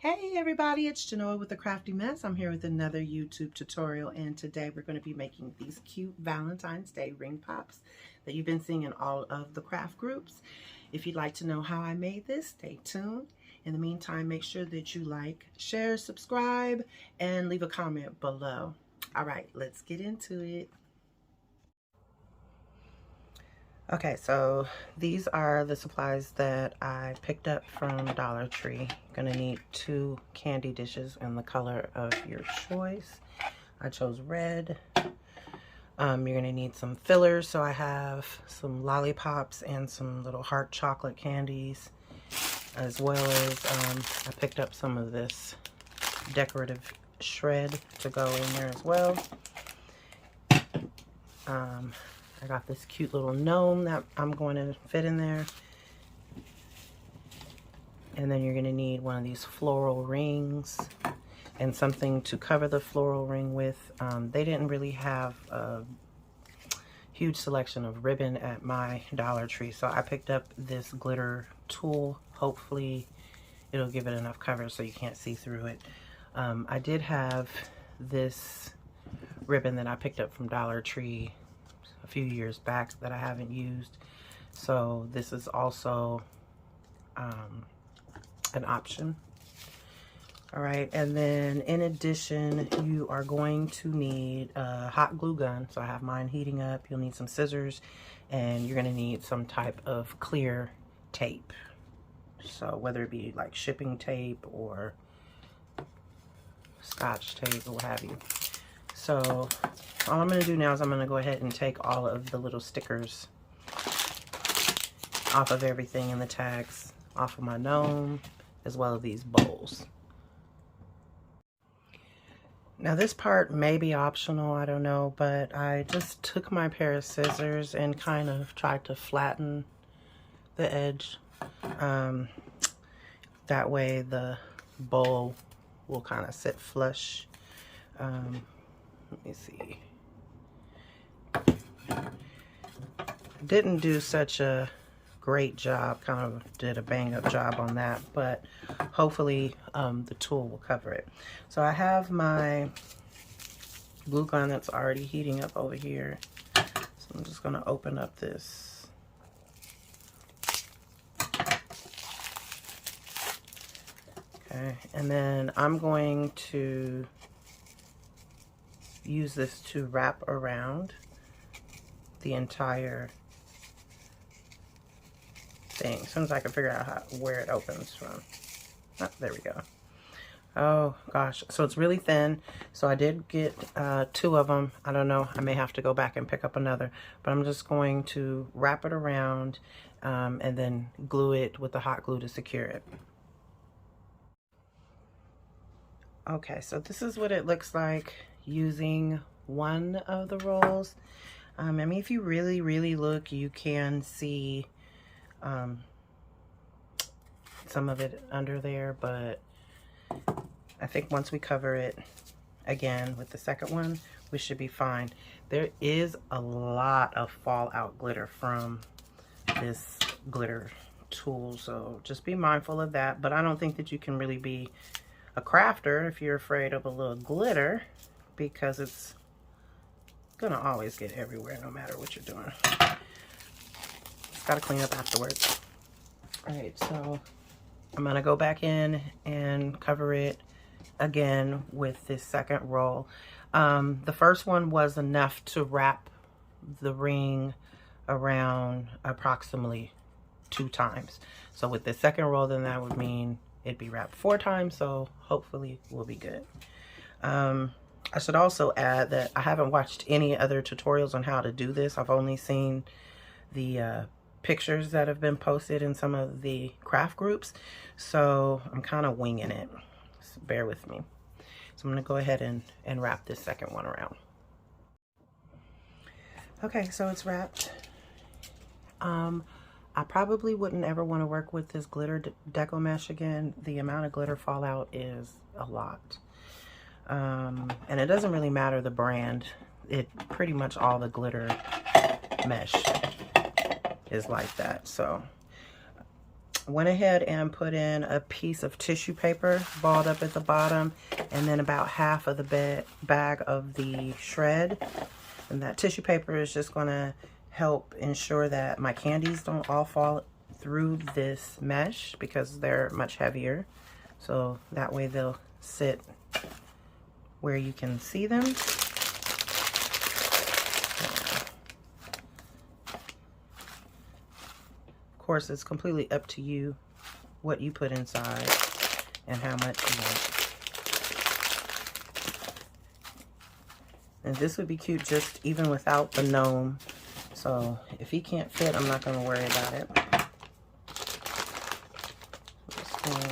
Hey everybody, it's Genoa with the Crafty Mess. I'm here with another YouTube tutorial, and today we're going to be making these cute Valentine's Day ring pops that you've been seeing in all of the craft groups. If you'd like to know how I made this, stay tuned. In the meantime, make sure that you like, share, subscribe, and leave a comment below. All right, let's get into it. Okay, so these are the supplies that I picked up from Dollar Tree. You're gonna need 2 candy dishes in the color of your choice. I chose red. You're gonna need some fillers, so I have some lollipops and some little heart chocolate candies, as well as I picked up some of this decorative shred to go in there as well. I got this cute little gnome that I'm going to fit in there. And then you're going to need one of these floral rings and something to cover the floral ring with. They didn't really have a huge selection of ribbon at my Dollar Tree, so I picked up this glitter tool. Hopefully it'll give it enough cover so you can't see through it. I did have this ribbon that I picked up from Dollar Tree a few years back that I haven't used, so this is also an option. All right, and then in addition, you are going to need a hot glue gun. So I have mine heating up. You'll need some scissors, and you're going to need some type of clear tape, so whether it be like shipping tape or scotch tape or what have you. So all I'm going to do now is I'm going to go ahead and take all of the little stickers off of everything and the tags off of my gnome, as well as these bowls. Now this part may be optional, I don't know, but I just took my pair of scissors and kind of tried to flatten the edge. That way the bowl will kind of sit flush. Let me see. Didn't do such a great job, kind of did a bang-up job on that, but hopefully the tool will cover it. So I have my glue gun that's already heating up over here. So I'm just going to open up this. Okay, and then I'm going to use this to wrap around the entire thing, as soon as I can figure out where it opens from. Oh, there we go. Oh gosh, so it's really thin. So I did get 2 of them. I don't know, I may have to go back and pick up another, but I'm just going to wrap it around and then glue it with the hot glue to secure it. Okay, so this is what it looks like using one of the rolls. I mean, if you really look, you can see some of it under there, but I think once we cover it again with the second one, we should be fine. There is a lot of fallout glitter from this glitter tool, so just be mindful of that. But I don't think that you can really be a crafter if you're afraid of a little glitter, because it's gonna always get everywhere no matter what you're doing. Just gotta clean up afterwards. All right, so I'm gonna go back in and cover it again with this second roll. The first one was enough to wrap the ring around approximately 2 times. So with the second roll, then that would mean it'd be wrapped 4 times, so hopefully we'll be good. I should also add that I haven't watched any other tutorials on how to do this. I've only seen the pictures that have been posted in some of the craft groups, so I'm kind of winging it. So bear with me. So I'm going to go ahead and wrap this second one around. Okay, so it's wrapped. I probably wouldn't ever want to work with this glitter deco mesh again. The amount of glitter fallout is a lot. And it doesn't really matter the brand. It pretty much all the glitter mesh is like that. So went ahead and put in a piece of tissue paper balled up at the bottom, and then about half of the bag of the shred. And that tissue paper is just going to help ensure that my candies don't all fall through this mesh because they're much heavier. So that way they'll sit where you can see them. Of course, it's completely up to you what you put inside and how much you want. And this would be cute just even without the gnome. So if he can't fit, I'm not going to worry about it. I'm just going to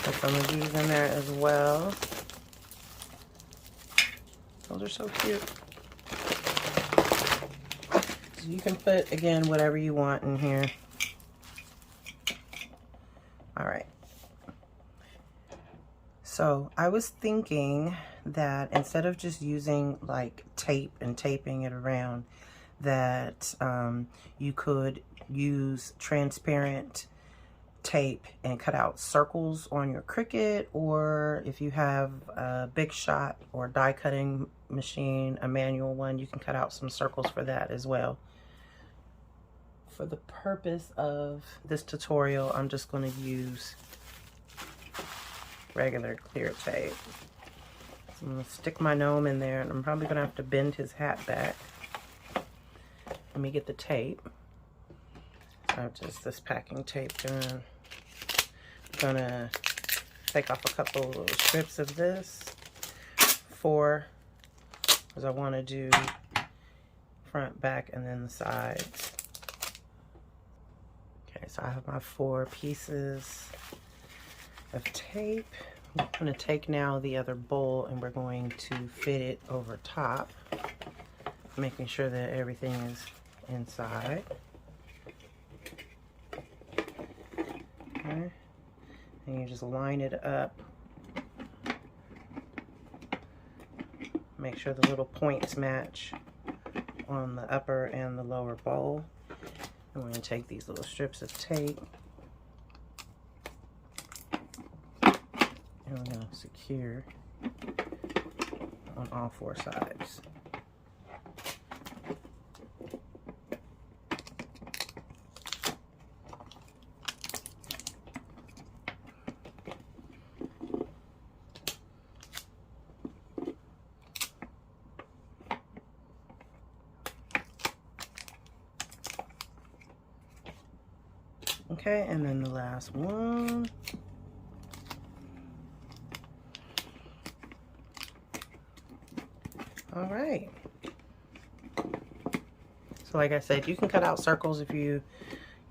put some of these in there as well. Those are so cute. So you can put, again, whatever you want in here. All right. So I was thinking that instead of just using like tape and taping it around, that you could use transparent tape and cut out circles on your Cricut, or if you have a Big Shot or die cutting machine, a manual one, you can cut out some circles for that as well. For the purpose of this tutorial, I'm just going to use regular clear tape. So I'm going to stick my gnome in there, and I'm probably going to have to bend his hat back. Let me get the tape. So just this packing tape, gonna take off a couple little strips of this, 4, because I want to do front, back, and then the sides. Okay, so I have my 4 pieces of tape. I'm going to take now the other bowl, and we're going to fit it over top, making sure that everything is inside. Okay. And you just line it up. Make sure the little points match on the upper and the lower bowl. I'm going to take these little strips of tape, and we're going to secure on all 4 sides. Okay, and then the last one. All right. So like I said, you can cut out circles if you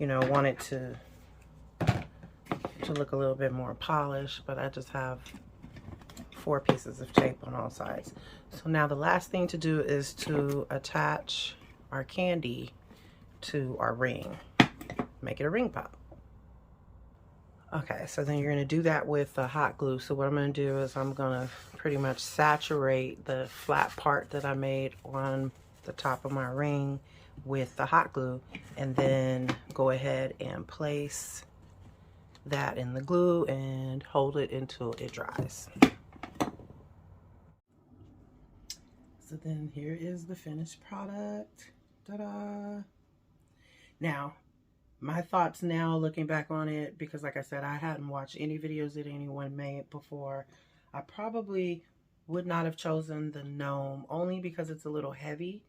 want it to look a little bit more polished, but I just have 4 pieces of tape on all sides. So now the last thing to do is to attach our candy to our ring. Make it a ring pop. Okay, so then you're going to do that with the hot glue. So what I'm going to do is I'm going to pretty much saturate the flat part that I made on the top of my ring with the hot glue, and then go ahead and place that in the glue and hold it until it dries. So then here is the finished product. Ta-da! Now, my thoughts now looking back on it, because like I said, I hadn't watched any videos that anyone made before. I probably would not have chosen the gnome, only because it's a little heavy,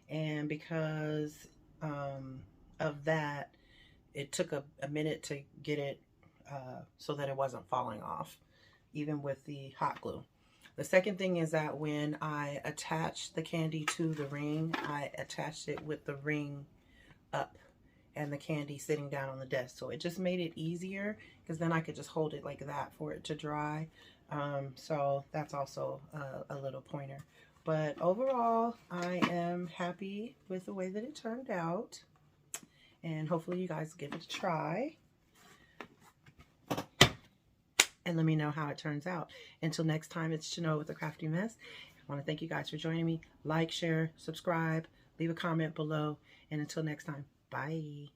and because of that, it took a minute to get it so that it wasn't falling off, even with the hot glue. The second thing is that when I attached the candy to the ring, I attached it with the ring up and the candy sitting down on the desk. So it just made it easier, because then I could just hold it like that for it to dry. So that's also a little pointer. But overall, I am happy with the way that it turned out. And hopefully you guys give it a try. And let me know how it turns out. Until next time, it's Chano with The Crafty Mess. I want to thank you guys for joining me. Like, share, subscribe. Leave a comment below. And until next time, bye.